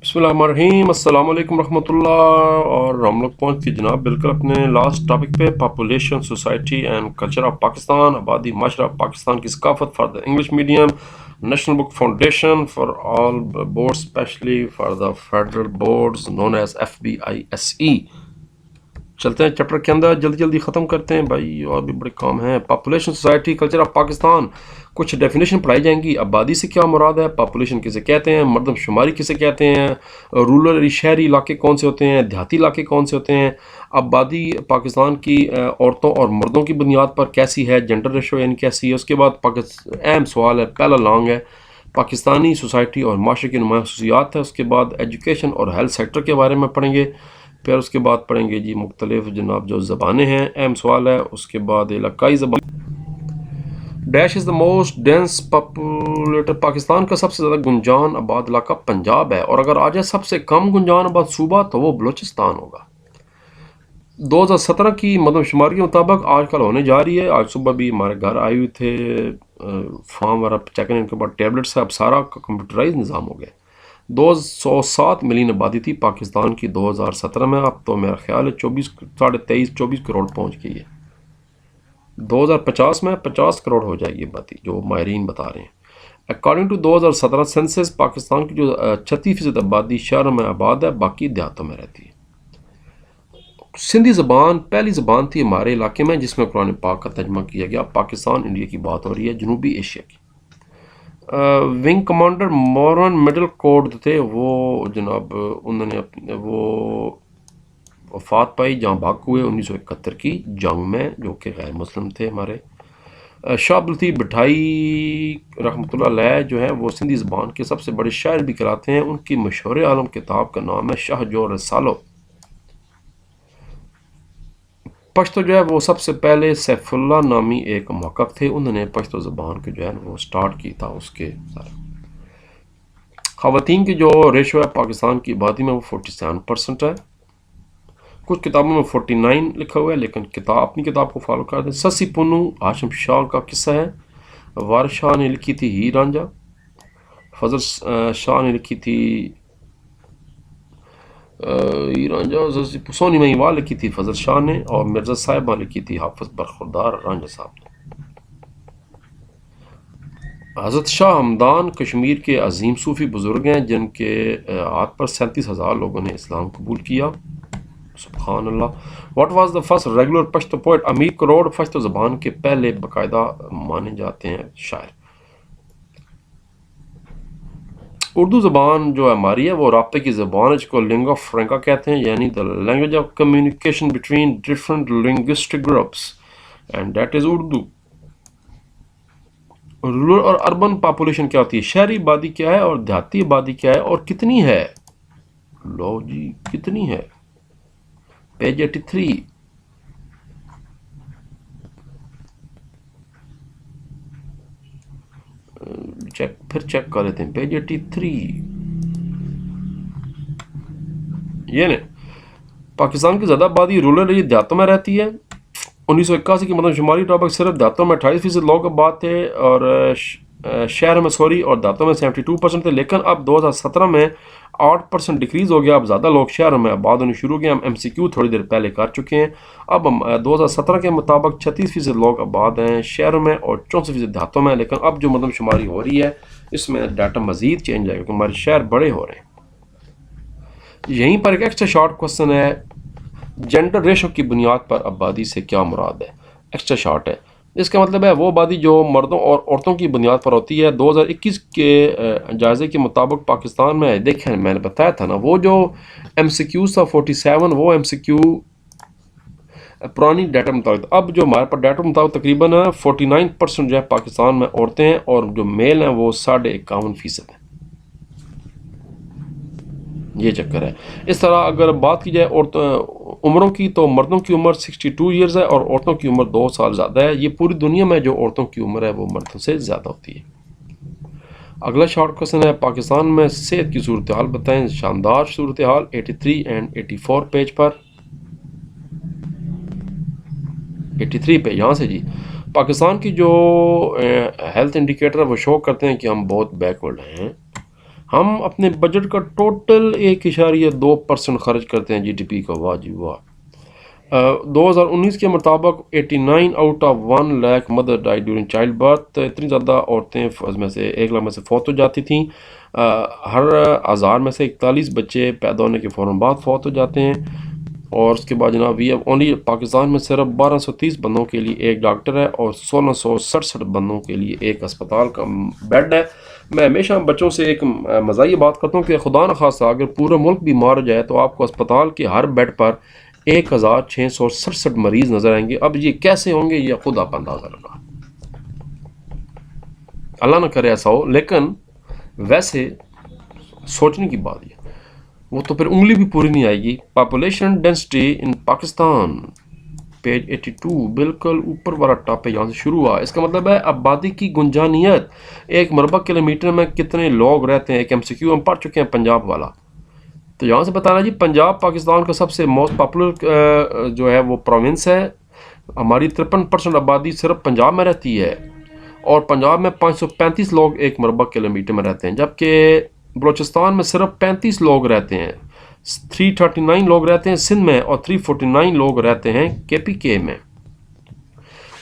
بسم اللہ الرحمن الرحیم، السلام علیکم ورحمۃ اللہ۔ اور ہم لوگ پہنچ گئے جناب بالکل اپنے لاسٹ ٹاپک پہ، population, society and culture of Pakistan, آبادی معاشرہ پاکستان کی ثقافت for the English medium, national book foundation for all board specially for the federal boards known as FBISE۔ چلتے ہیں چیپٹر کے اندر، جلدی جلدی ختم کرتے ہیں بھائی، اور بھی بڑے کام ہیں۔ Population, society, culture of Pakistan, کچھ ڈیفینیشن پڑھائی جائیں گی۔ آبادی سے کیا مراد ہے، پاپولیشن کسے کہتے ہیں، مردم شماری کسے کہتے ہیں، رورل شہری علاقے کون سے ہوتے ہیں، دیہاتی علاقے کون سے ہوتے ہیں، آبادی پاکستان کی عورتوں اور مردوں کی بنیاد پر کیسی ہے، جنڈر ریشو یعنی کیسی ہے۔ اس کے بعد اہم سوال ہے، پہلا لانگ ہے، پاکستانی سوسائٹی اور معاشرے کی نمایاں خصوصیات ہے۔ اس کے بعد ایجوکیشن اور ہیلتھ سیکٹر کے بارے میں پڑھیں گے۔ پھر اس کے بعد پڑھیں گے جی مختلف جناب جو زبانیں ہیں، اہم سوال ہے۔ اس کے بعد علاقائی زبان، dash is the most dense populated, Pakistan کا سب سے زیادہ گنجان آباد علاقہ پنجاب ہے، اور اگر آ جائے سب سے کم گنجان آباد صوبہ تو وہ بلوچستان ہوگا۔ 2017 کی مردم شماری کے مطابق آج کل ہونے جا رہی ہے۔ آج صبح بھی ہمارے گھر آئے ہوئے تھے فارم وغیرہ چیک کرنے کے بعد ٹیبلٹس ہے، اب سارا کمپیوٹرائز نظام ہو گیا۔ 207 ملین آبادی تھی پاکستان کی 2017 میں، اب تو میرا خیال ہے 23 کروڑ پہنچ گئی ہے۔ 2050 میں 50 کروڑ ہو جائے گی آبادی، جو ماہرین بتا رہے ہیں۔ اکارڈنگ ٹو 2017 سینسس، پاکستان کی جو 36% آبادی شہروں میں آباد ہے، باقی دیہاتوں میں رہتی ہے۔ سندھی زبان پہلی زبان تھی ہمارے علاقے میں جس میں قرآن پاک کا ترجمہ کیا گیا۔ پاکستان انڈیا کی بات ہو رہی ہے، جنوبی ایشیا کی۔ ونگ کمانڈر مورن مڈل کوڈ تھے وہ جناب، انہوں نے وہ وفات پائی، جہاں بھاگ ہوئے 1971 کی جنگ میں، جو کہ غیر مسلم تھے ہمارے۔ شاہ عبداللطیف بٹھائی رحمۃ اللہ علیہ جو ہے وہ سندھی زبان کے سب سے بڑے شاعر بھی کہلاتے ہیں۔ ان کی مشہور عالم کتاب کا نام ہے شاہ جو رسالو۔ پشتو جو ہے وہ سب سے پہلے سیف اللہ نامی ایک محقق تھے، انہوں نے پشتو زبان کے جو ہے وہ سٹارٹ کی تھا۔ اس کے خواتین کی جو ریشو ہے پاکستان کی آبادی میں وہ 47% ہے۔ کچھ کتابوں میں 49 لکھا ہوا ہے، لیکن اپنی کتاب کو فالو کر دیں۔ سسی پنو ہاشم شاہ کا قصہ ہے۔ وارث شاہ نے لکھی تھی ہیر رانجھا۔ فضل شاہ نے لکھی تھی ہیر رانجھا، سونی مہیوال لکھی تھی فضل شاہ نے، اور مرزا صاحبہ لکھی تھی حافظ برخوردار رانجھا صاحب نے۔ حضرت شاہ ہمدان کشمیر کے عظیم صوفی بزرگ ہیں، جن کے ہاتھ پر 37,000 لوگوں نے اسلام قبول کیا۔ سبحان اللہ۔ What was the first regular Pashto poet? Amir Kror Pashto زبان کے پہلے باقاعدہ مانے جاتے ہیں شاعر۔ اردو زبان جو ہماری ہے وہ رابطے کی زبان ہے، جس کو لنگوا فرینکا کہتے ہیں، یعنی the language of communication between different linguistic groups, and that is Urdu. Rural اور اربن پاپولیشن کیا ہوتی ہے؟ شہری آبادی کیا ہے اور دیہاتی آبادی کیا ہے اور کتنی ہے؟ لو جی کتنی ہے، پیج 83۔ پھر چیک کر لیتے ہیں پیج 83۔ یہ نہیں، پاکستان کی زیادہ آبادی رورل ایریا دیہاتوں میں رہتی ہے۔ 1981 کی مردم شماری مطابق صرف دیہاتوں میں 28% لوگ آباد تھے، اور شہروں میں اور دیہاتوں میں 72% تھے، لیکن اب 2017 میں 8% ڈکریز ہو گیا۔ اب زیادہ لوگ شہروں میں آباد ہونے شروع ہو گئے۔ ہم MCQ تھوڑی دیر پہلے کر چکے ہیں۔ اب ہم 2017 کے مطابق 36% لوگ آباد ہیں شہروں میں اور 64% دیہاتوں میں، لیکن اب جو مردم شماری ہو رہی ہے اس میں ڈاٹا مزید چینج آئے گا، کیونکہ ہمارے شہر بڑے ہو رہے ہیں۔ یہیں پر ایک ایکسٹرا شارٹ کوسچن ہے، جنڈر ریشو کی بنیاد پر آبادی سے کیا مراد ہے؟ ایکسٹرا شارٹ ہے، اس کا مطلب ہے وہ آبادی جو مردوں اور عورتوں کی بنیاد پر ہوتی ہے۔ 2021 کے جائزے کے مطابق پاکستان میں، دیکھیں میں نے بتایا تھا نا، وہ جو MCQ تھا 47، وہ MCQ پرانی ڈیٹا مطابق، اب جو ہمارے پاس ڈیٹا مطابق تقریباً 49% جو ہے پاکستان میں عورتیں ہیں، اور جو میل ہیں وہ 51.5% ہیں۔ یہ چکر ہے۔ اس طرح اگر بات کی جائے عمروں کی، تو مردوں کی عمر 62 ایئرز ہے اور عورتوں کی عمر 2 سال زیادہ ہے۔ یہ پوری دنیا میں جو عورتوں کی عمر ہے وہ مردوں سے زیادہ ہوتی ہے۔ اگلا شارٹ کوسچن ہے، پاکستان میں صحت کی صورتحال بتائیں۔ شاندار صورتحال 83 اینڈ 84 پیج پر، 83 پہ یہاں سے جی، پاکستان کی جو ہیلتھ انڈیکیٹر وہ شو کرتے ہیں کہ ہم بہت بیکورڈ ہیں۔ ہم اپنے بجٹ کا ٹوٹل 1.2% خرچ کرتے ہیں GDP کا. واہ جی واہ. 2019 کے مطابق 89 out of 1 lakh mother dye during child birth. اتنی زیادہ عورتیں میں سے 1 لاکھ میں سے فوت ہو جاتی تھیں. ہر 1000 میں سے 41 بچے پیدا ہونے کے فوراً بعد فوت ہو جاتے ہیں. اور اس کے بعد جناب وی ایو اونلی پاکستان میں صرف 1230 بندوں کے لیے ایک ڈاکٹر ہے اور 1667 بندوں کے لیے ایک اسپتال کا بیڈ ہے. میں ہمیشہ بچوں سے ایک مزاحیہ بات کرتا ہوں کہ خدا نخواستہ اگر پورا ملک بیمار ہو جائے تو آپ کو اسپتال کے ہر بیڈ پر 1667 مریض نظر آئیں گے. اب یہ کیسے ہوں گے یہ خود آپ اندازہ لگا. اللہ نہ کرے ایسا ہو، لیکن ویسے سوچنے کی بات یہ وہ تو پھر انگلی بھی پوری نہیں آئے گی. پاپولیشن ڈینسٹی ان پاکستان پیج 82 بالکل اوپر والا ٹاپ ہے، یہاں سے شروع ہوا. اس کا مطلب ہے آبادی کی گنجانیت 1 مربع کلومیٹر میں کتنے لوگ رہتے ہیں. ایک MCQ ہم پڑھ چکے ہیں پنجاب والا. تو یہاں سے بتانا جی پنجاب پاکستان کا سب سے موسٹ پاپولر جو ہے وہ پروونس ہے. ہماری 53% آبادی صرف پنجاب میں رہتی ہے اور پنجاب میں 535 لوگ 1 مربع کلومیٹر میں رہتے ہیں، جبکہ بلوچستان میں صرف 35 لوگ رہتے ہیں. 339 لوگ رہتے ہیں سندھ میں اور 349 لوگ رہتے ہیں KPK میں.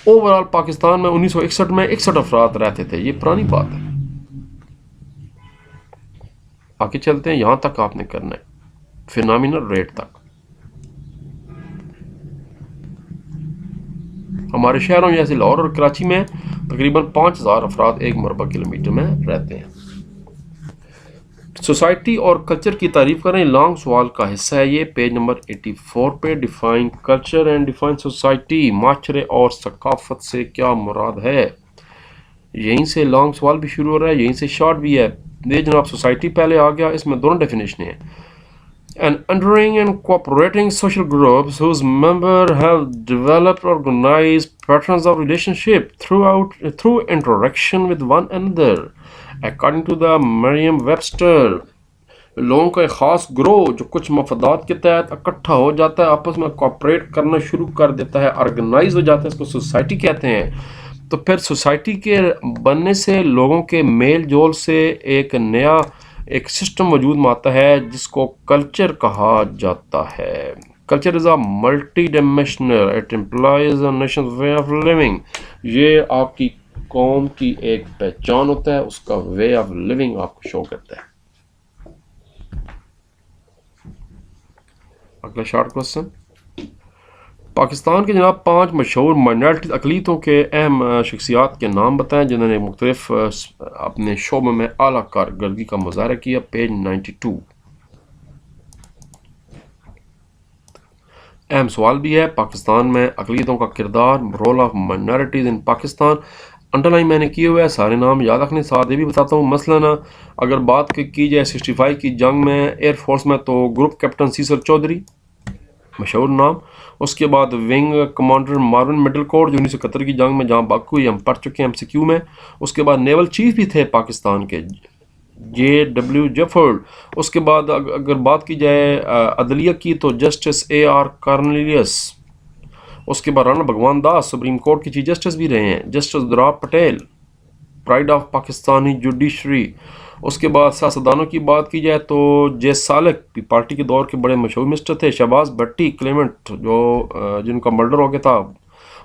اوورال پاکستان میں 1961 میں 61 افراد رہتے تھے. یہ پرانی بات ہے. آگے چلتے ہیں. یہاں تک آپ نے کرنا ہے فینامینل ریٹ تک. ہمارے شہروں جیسے لاہور اور کراچی میں تقریباً 5000 افراد 1 مربع کلومیٹر میں رہتے ہیں. سوسائٹی اور کلچر کی تعریف کریں. لانگ سوال کا حصہ ہے یہ، پیج نمبر 84 پہ. Define culture and define society. معاشرے اور ثقافت سے کیا مراد ہے. یہیں سے لانگ سوال بھی شروع ہو رہا ہے، یہیں سے شارٹ بھی ہے. یہ جناب سوسائٹی پہلے آ گیا، اس میں دونوں ڈیفینیشن ہیں. An enduring and cooperating social groups whose members have developed organized patterns of relationship through interaction with one another. According to the Merriam-Webster, لوگوں کا ایک خاص گروہ جو کچھ مفادات کے تحت اکٹھا ہو جاتا ہے، آپس میں کوآپریٹ کرنا شروع کر دیتا ہے، آرگنائز ہو جاتا ہے، اس کو سوسائٹی کہتے ہیں. تو پھر سوسائٹی کے بننے سے لوگوں کے میل جول سے ایک سسٹم وجود میں آتا ہے جس کو کلچر کہا جاتا ہے. Culture is a multidimensional, it implies a nation's way of living. یہ آپ کی قوم کی ایک پہچان ہوتا ہے، اس کا وے آف لیونگ آپ کو شو کرتا ہے. اگلا شارٹ کوسچن. پاکستان کے جناب 5 مشہور مائنارٹی اقلیتوں کے اہم شخصیات کے نام بتائیں جنہوں نے مختلف اپنے شعبوں میں اعلیٰ کارکردگی کا مظاہرہ کیا. پیج 92. اہم سوال بھی ہے پاکستان میں اقلیتوں کا کردار، role of minorities in Pakistan. Underline میں نے کیے ہوئے سارے نام یاد رکھنے. ساتھ یہ بھی بتاتا ہوں مثلاً اگر بات کی جائے 65 کی جنگ میں ایئر فورس میں تو گروپ کیپٹن سیسر چودھری مشہور نام. اس کے بعد ونگ کمانڈر مارون مڈل کورٹ جو 1971 کی جنگ میں جہاں باقی ہوئی، ہم پڑھ چکے ہیں MCQ میں. اس کے بعد نیول چیف بھی تھے پاکستان کے JW جیفرڈ. اس کے بعد اگر بات کی جائے عدلیہ کی تو جسٹس AR کارنیلیس. اس کے بعد رانا بھگوان داس سپریم کورٹ کے چیف جسٹس بھی رہے ہیں. Justice Dorab Patel pride of Pakistani judiciary. اس کے بعد سیاستدانوں کی بات کی جائے تو جے سالک پارٹی کے دور کے بڑے مشہور منسٹر تھے. شہباز بھٹی کلیمنٹ جن کا مرڈر ہو گیا تھا.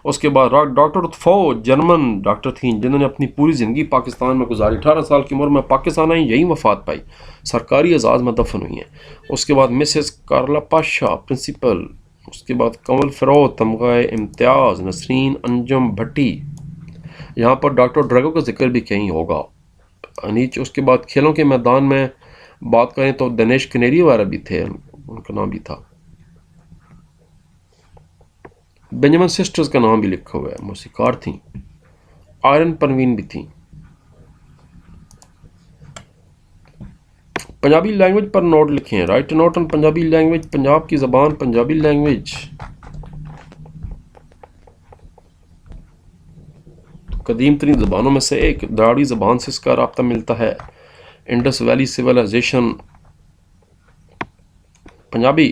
اس کے بعد ڈاکٹر فو جرمن ڈاکٹر تھیں جنہوں نے اپنی پوری زندگی پاکستان میں گزاری. 18 سال کی عمر میں پاکستان آئیں، یہی وفات پائی، سرکاری اعزاز میں دفن ہوئی ہیں. اس کے بعد مسز کارلا پاشا پرنسپل. اس کے بعد کنول فیروز تمغہ امتیاز. نسرین انجم بھٹی. یہاں پر ڈاکٹر ڈریگو کا ذکر بھی کہیں ہوگا نیچے. اس کے بعد کھیلوں کے میدان میں بات کریں تو دنیش کنیری وغیرہ بھی تھے، ان کا نام بھی تھا. بینجامن سسٹرز کا نام بھی لکھا ہوا ہے، موسیقار تھیں. آئرن پروین بھی تھیں. پنجابی لینگویج پر نوٹ لکھیں. Right note on Punjabi language. Punjab کی زبان پنجابی لینگویج قدیم ترین زبانوں میں سے ایک. دراڑی زبان سے اس کا رابطہ ملتا ہے. Indus valley civilisation. Punjabi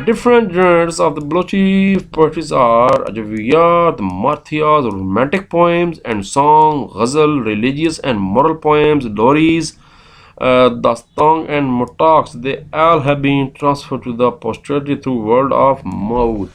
Different genres of the Balochi poetries are Ajaviyat, Marthiyas, romantic poems and song, ghazal, religious and moral poems, lories, dastang and mutaks. They all have been transferred to the posterity through word of mouth.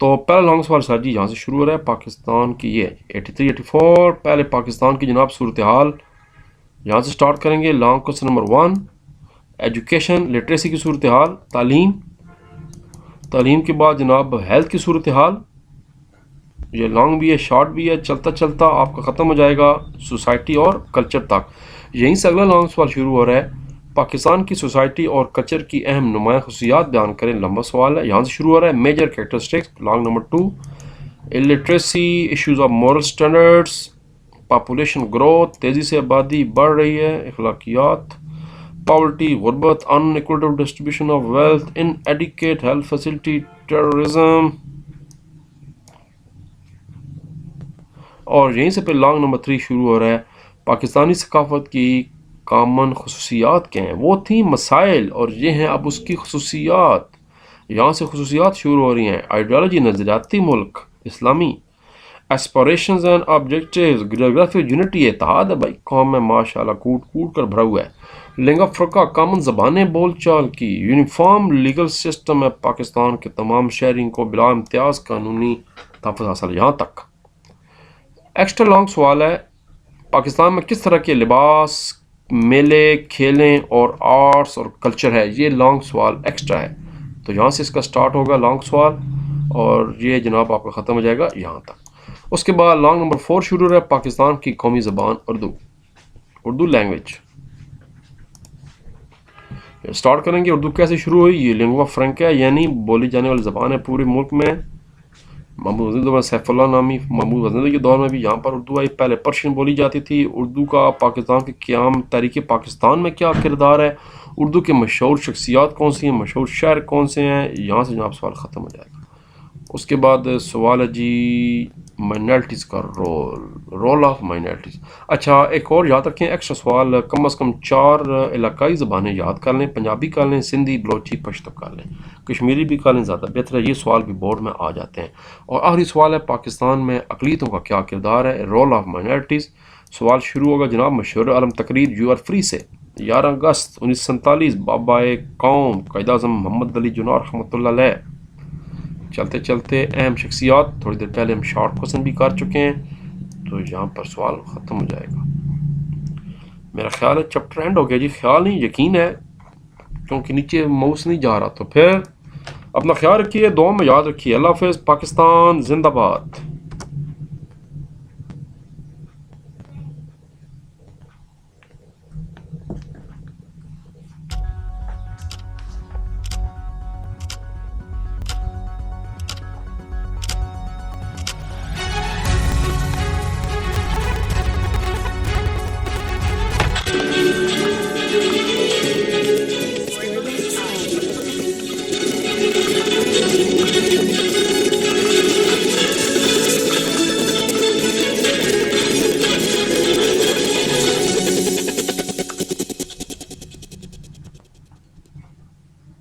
تو پہلا long سوال سر جی یہاں سے شروع ہو رہا ہے پاکستان کی یہ 83-84 پہلے پاکستان کی جناب صورتحال یہاں سے سٹارٹ کریں گے. Long question number 1 education literacy کی صورتحال تعلیم کے بعد جناب ہیلتھ کی صورتحال. یہ لانگ بھی ہے شارٹ بھی ہے چلتا چلتا آپ کا ختم ہو جائے گا سوسائٹی اور کلچر تک. یہیں سے اگلا لانگ سوال شروع ہو رہا ہے پاکستان کی سوسائٹی اور کلچر کی اہم نمایاں خصوصیات بیان کریں. لمبا سوال ہے یہاں سے شروع ہو رہا ہے major characteristics. Long number 2 illiteracy issues of moral standards population growth تیزی سے آبادی بڑھ رہی ہے اخلاقیات پاورٹی غربت inequitable distribution of wealth inadequate health facility terrorism. اور یہیں سے پھر لانگ نمبر 3 شروع ہو رہا ہے پاکستانی ثقافت کی کامن خصوصیات کیا ہیں. وہ تھیں مسائل اور یہ ہیں اب اس کی خصوصیات. یہاں سے خصوصیات شروع ہو رہی ہیں. آئیڈیالوجی نظریاتی ملک اسلامی ایسپریشنز اینڈ آبجیکٹیوز جغرافی یونٹی اتحاد ہے بھائی قوم میں ماشاء اللہ کوٹ کوٹ کر بھرا ہوا ہے. لنگا فرقہ کامن زبانیں بول چال کی یونیفارم لیگل سسٹم ہے پاکستان کے تمام شہریوں کو بلا امتیاز قانونی تحفظ حاصل. یہاں تک ایکسٹرا لانگ سوال ہے پاکستان میں کس طرح کے لباس میلے کھیلیں اور آرٹس اور کلچر ہے. یہ لانگ سوال ایکسٹرا ہے تو یہاں سے اس کا سٹارٹ ہوگا لانگ سوال اور یہ جناب آپ کا ختم ہو جائے گا یہاں تک. اس کے بعد لانگ نمبر 4 شروع ہو رہا ہے پاکستان کی قومی زبان اردو لینگویج. سٹارٹ کریں گے اردو کیسے شروع ہوئی. یہ لنگوا فرنکا ہے یعنی بولی جانے والی زبان ہے پورے ملک میں. محمود غزنوی سیف اللہ نامی محمود غزنوی کے دور میں بھی یہاں پر اردو آئی. پہلے پرشین بولی جاتی تھی. اردو کا پاکستان کے قیام تحریک پاکستان میں کیا کردار ہے. اردو کے مشہور شخصیات کون سی ہیں مشہور شاعر کون سے ہیں. یہاں سے جناب سوال ختم ہو جائے گا. اس کے بعد سوال ہے جی مائنارٹیز کا رول آف مائنارٹیز. اچھا ایک اور یاد رکھیں ایکسٹرا سوال کم از کم 4 علاقائی زبانیں یاد کر لیں. پنجابی کر لیں سندھی بلوچی پشتو کر لیں کشمیری بھی کر لیں زیادہ بہتر ہے. یہ سوال بھی بورڈ میں آ جاتے ہیں. اور آخری سوال ہے پاکستان میں اقلیتوں کا کیا کردار ہے رول آف مائنارٹیز. سوال شروع ہوگا جناب مشہور عالم تقریر یو آر فری سے 11 اگست 1947 بابا قوم قائد اعظم محمد علی جناح رحمۃ اللہ علیہ. چلتے چلتے اہم شخصیات تھوڑی دیر پہلے ہم شارٹ کوسچن بھی کر چکے ہیں تو یہاں پر سوال ختم ہو جائے گا. میرا خیال ہے چیپٹر اینڈ ہو گیا جی. خیال نہیں یقین ہے کیونکہ نیچے ماؤس نہیں جا رہا. تو پھر اپنا خیال رکھیے دعاؤں میں یاد رکھیے. اللہ حافظ. پاکستان زندہ باد.